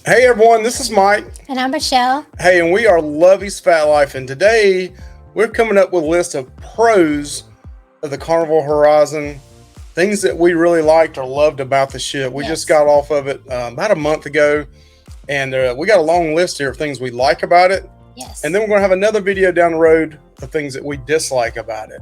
Hey everyone, this is Mike. And I'm Michelle. Hey, and we are Luvy's Fat Life, and today we're coming up with a list of pros of the Carnival Horizon, things that we really liked or loved about the ship. We just got off of it about a month ago, and we got a long list here of things we like about it. Yes. And then we're going to have another video down the road of things that we dislike about it.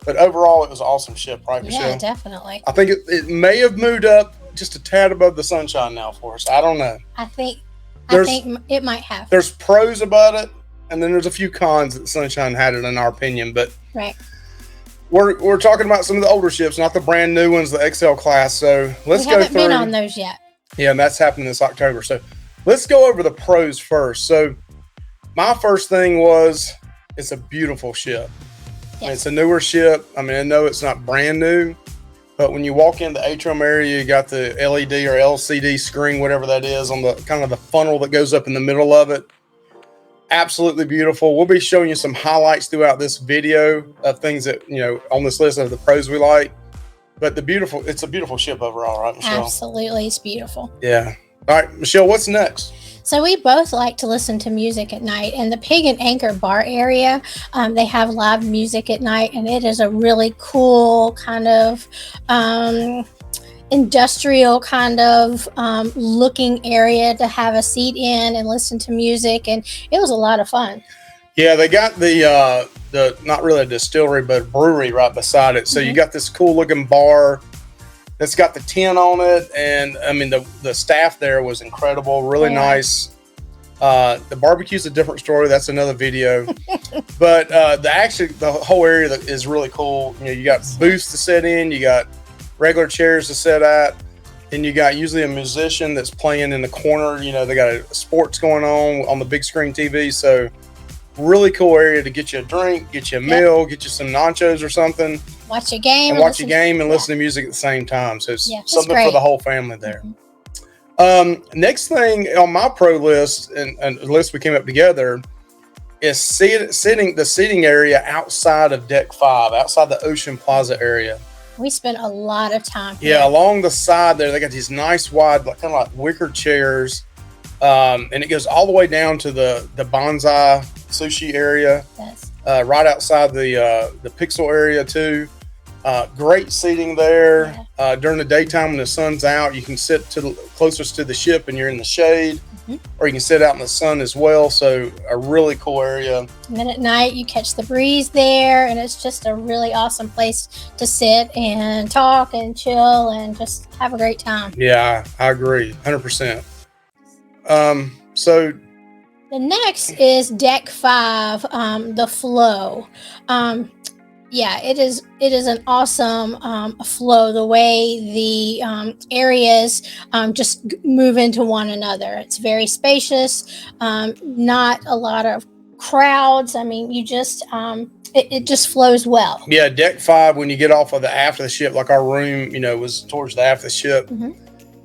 But overall, it was an awesome ship, right, Michelle? Yeah, definitely. I think it may have moved up just a tad above the Sunshine now for us. I don't know. I think it might have. There's pros about it, and then there's a few cons that Sunshine had it, in our opinion. But right, we're talking about some of the older ships, not the brand new ones, the XL class. So let's go through. We haven't been on those yet. Yeah, and that's happening this October. So let's go over the pros first. So my first thing was it's a beautiful ship. Yes. It's a newer ship. I mean, I know it's not brand new, but when you walk in the atrium area, you got the LED or LCD screen, whatever that is, on the kind of the funnel that goes up in the middle of it. Absolutely beautiful. We'll be showing you some highlights throughout this video of things that, on this list of the pros we like. But it's a beautiful ship overall, right, Michelle? Absolutely, it's beautiful. Yeah. All right, Michelle, what's next? So we both like to listen to music at night. In the Pig and Anchor bar area, they have live music at night, and it is a really cool kind of industrial kind of looking area to have a seat in and listen to music, and it was a lot of fun. Yeah, they got the not really a distillery, but a brewery right beside it. So you got this cool looking bar that's got the tin on it, and I mean the staff there was incredible, really nice. The barbecue's a different story. That's another video. But the whole area is really cool. You got booths to sit in, you got regular chairs to sit at, and you got usually a musician that's playing in the corner. They got a sports going on the big screen TV. So really cool area to get you a drink, get you a meal, get you some nachos or something. Watch a game. Listen to music at the same time. So it's something for the whole family there. Next thing on my pro list, and the list we came up together, is the seating area outside of Deck 5, outside the Ocean Plaza area. We spent a lot of time here. Yeah, along the side there, they got these nice wide, kind of like wicker chairs. And it goes all the way down to the bonsai sushi area. Yes. Right outside the Pixel area too. Great seating there. During the daytime when the sun's out, you can sit closest to the ship and you're in the shade, or you can sit out in the sun as well. So a really cool area. And then at night you catch the breeze there, and it's just a really awesome place to sit and talk and chill and just have a great time. Yeah, I agree, 100%. So the next is Deck 5, the flow. It is an awesome flow, the way the areas just move into one another. It's very spacious, not a lot of crowds. I mean, you just it just flows well. Yeah, Deck 5, when you get off of the aft of the ship, like our room, was towards the aft of the ship.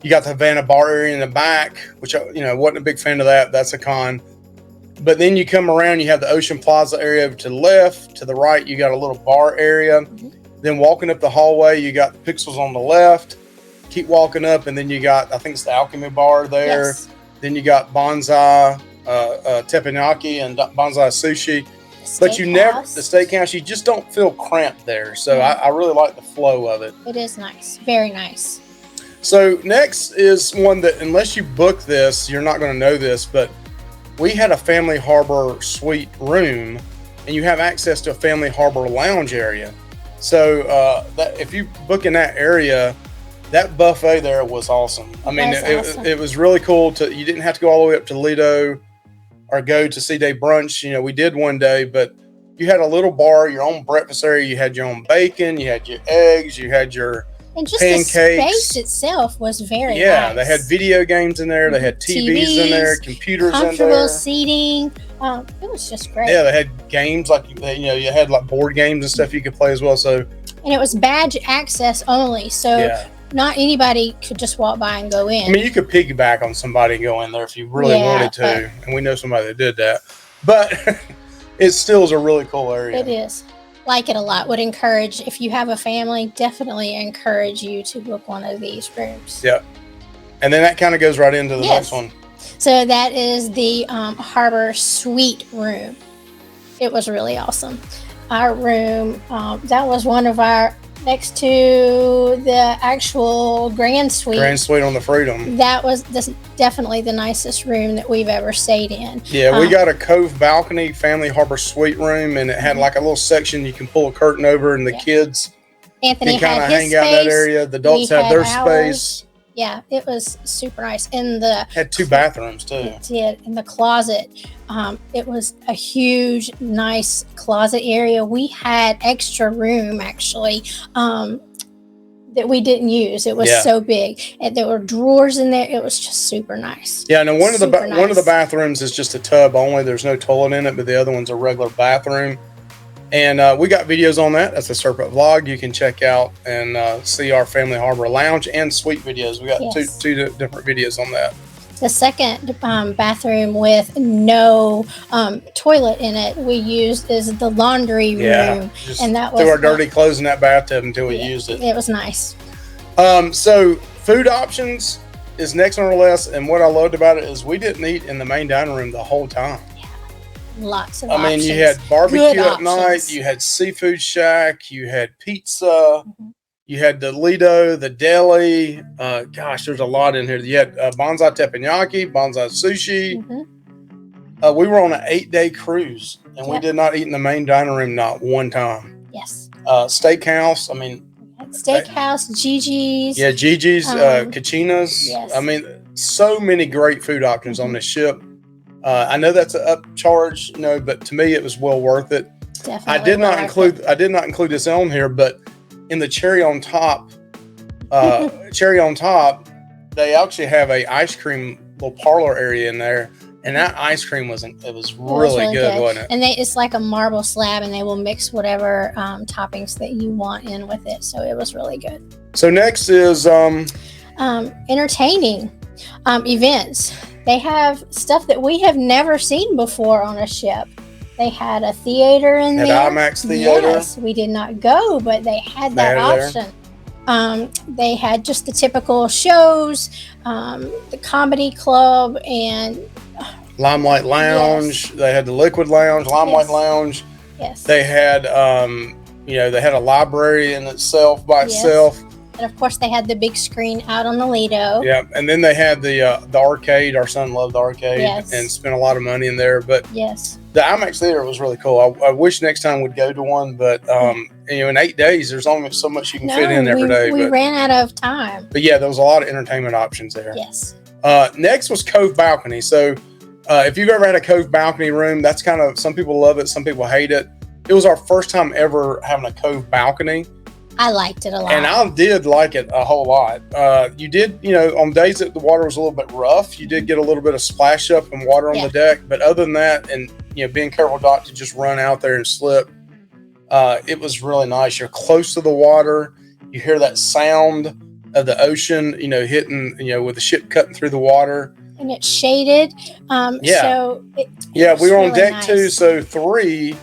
You got the Havana bar area in the back, which, wasn't a big fan of that. That's a con. But then you come around, you have the Ocean Plaza area over to the left. To the right, you got a little bar area. Then walking up the hallway, you got the Pixels on the left. Keep walking up, and then you got, I think it's the Alchemy bar there. Yes. Then you got bonsai teppanyaki and bonsai sushi. But the steakhouse, you just don't feel cramped there. So I really like the flow of it. It is nice. Very nice. So next is one that, unless you book this, you're not going to know this, but we had a Family Harbor suite room, and you have access to a Family Harbor lounge area. So if you book in that area, that buffet there was awesome. I mean, it was really cool. You didn't have to go all the way up to Lido or go to C-Day brunch. We did one day, but you had a little bar, your own breakfast area. You had your own bacon, you had your eggs, you had your and just pancakes. The space itself was very nice. They had video games in there. They had TVs in there, computers in there. Comfortable seating. It was just great. Yeah, they had games you had like board games and stuff you could play as well. So, and it was badge access only. So not anybody could just walk by and go in. I mean, you could piggyback on somebody and go in there if you really wanted to. And we know somebody that did that. But it still is a really cool area. It is. Like it a lot. Would encourage, if you have a family, definitely encourage you to book one of these rooms. Yeah. And then that kind of goes right into the next one. So that is the harbor suite room. It was really awesome. Our room, that was one of our, next to the actual grand suite. Grand suite on the Freedom. That was definitely the nicest room that we've ever stayed in. Yeah, we got a Cove Balcony family harbor suite room, and it had like a little section you can pull a curtain over, and the kids Anthony can kind had of his hang out in that space. area. The adults have their space. Yeah, it was super nice. In the had 2 bathrooms too. It did. In the closet, it was a huge, nice closet area. We had extra room actually that we didn't use. It was so big, and there were drawers in there. It was just super nice. Yeah, no, one of the bathrooms is just a tub only. There's no toilet in it, but the other one's a regular bathroom. And we got videos on that. That's a Serpent vlog. You can check out and see our Family Harbor Lounge and suite videos. We got two different videos on that. The second bathroom with no toilet in it we used is the laundry room, and that was threw our dirty clothes in that bathtub until we used it. It was nice. So food options is next on our list, and what I loved about it is we didn't eat in the main dining room the whole time. Lots of options. I mean, you had barbecue at night, you had seafood shack, you had pizza, you had the Lido, the deli. Gosh, there's a lot in here. You had bonsai teppanyaki, bonsai sushi. We were on an 8-day cruise, and we did not eat in the main dining room not one time. Yes. Steakhouse. I mean, steakhouse, Gigi's. Yeah, Gigi's, Kachina's. Yes. I mean, so many great food options on this ship. I know that's an upcharge, but to me it was well worth it. Definitely I did not include this on here, but in the cherry on top, they actually have a ice cream little parlor area in there, and that ice cream was really good, wasn't it? And it's like a marble slab, and they will mix whatever toppings that you want in with it. So it was really good. So next is entertaining events. They have stuff that we have never seen before on a ship. They had a theater in there. IMAX theater. Yes, we did not go, but they had that option. They had just the typical shows, the comedy club, and Limelight Lounge. Yes. They had the Liquid Lounge, Limelight Lounge. Yes. They had, they had a library in itself by itself. And of course, they had the big screen out on the Lido. Yeah, and then they had the arcade. Our son loved the arcade and spent a lot of money in there. But the IMAX theater was really cool. I wish next time we'd go to one, but in 8 days, there's only so much you can fit in every day. We ran out of time. But yeah, there was a lot of entertainment options there. Yes. Next was Cove Balcony. So if you've ever had a Cove Balcony room, that's kind of, some people love it, some people hate it. It was our first time ever having a Cove Balcony. I liked it a lot. And I did like it a whole lot. You did, on days that the water was a little bit rough, you did get a little bit of splash up and water on the deck. But other than that, and, being careful not to just run out there and slip, it was really nice. You're close to the water. You hear that sound of the ocean, hitting, with the ship cutting through the water. And it's shaded. So we were on deck 2, so 3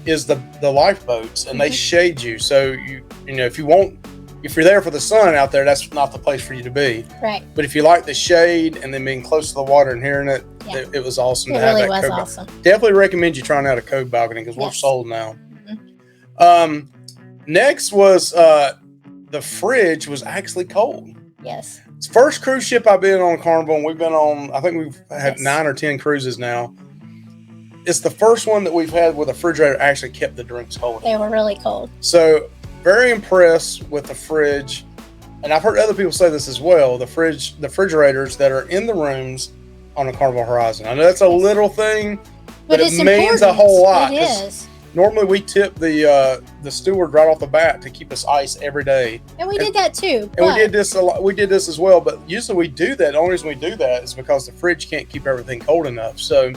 is the lifeboats, and they shade you. So if you're there for the sun out there, that's not the place for you to be. Right. But if you like the shade and then being close to the water and hearing it, it was awesome to have that. It really was awesome. Definitely recommend you trying out a Cove Balcony because we're sold now. Next was the fridge was actually cold. Yes. It's the first cruise ship I've been on Carnival, and we've been on, I think we've had 9 or 10 cruises now. It's the first one that we've had where the refrigerator actually kept the drinks cold. They were really cold. So very impressed with the fridge. And I've heard other people say this as well, the refrigerators that are in the rooms on a Carnival Horizon. I know that's a little thing, but it means a whole lot. It is. Normally we tip the steward right off the bat to keep us ice every day. And we did that too. And we did this a lot. We did this as well, but usually we do that. The only reason we do that is because the fridge can't keep everything cold enough. So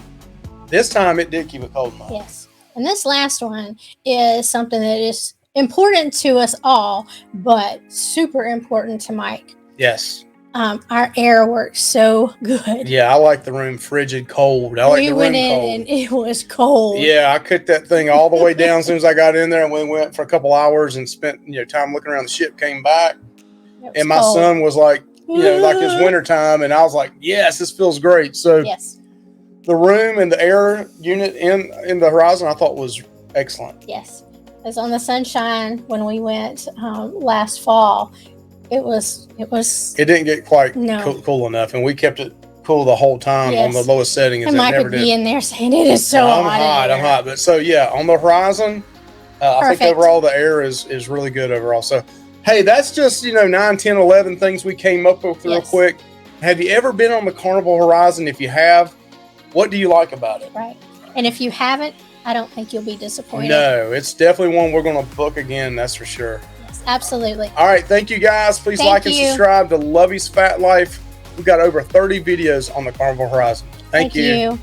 this time it did keep it cold enough. Yes. And this last one is something that is important to us all, but super important to Mike. Yes. Our air works so good. Yeah, I like the room frigid cold. We went in and it was cold. Yeah, I cooked that thing all the way down as soon as I got in there, and we went for a couple hours and spent time looking around the ship, came back. And my son was like, you know, like it's winter time, and I was like, yes, this feels great. So Yes. the room and the air unit in the Horizon I thought was excellent. Yes. Because on the Sunshine when we went last fall, it didn't get quite No. cool enough, and we kept it cool the whole time on the Yes. lowest setting. And Mike would be in there saying it is so I'm hot. hot. I'm hot. But so yeah, on the Horizon, I think overall the air is really good overall. So hey, that's just 9, 10, 11 things we came up with real quick. Have you ever been on the Carnival Horizon? If you have, what do you like about it? Right. And if you haven't, I don't think you'll be disappointed. No, it's definitely one we're going to book again. That's for sure. Yes, absolutely. All right. Thank you guys. Please like and subscribe to Luvy's Fat Life. We've got over 30 videos on the Carnival Horizon. Thank you.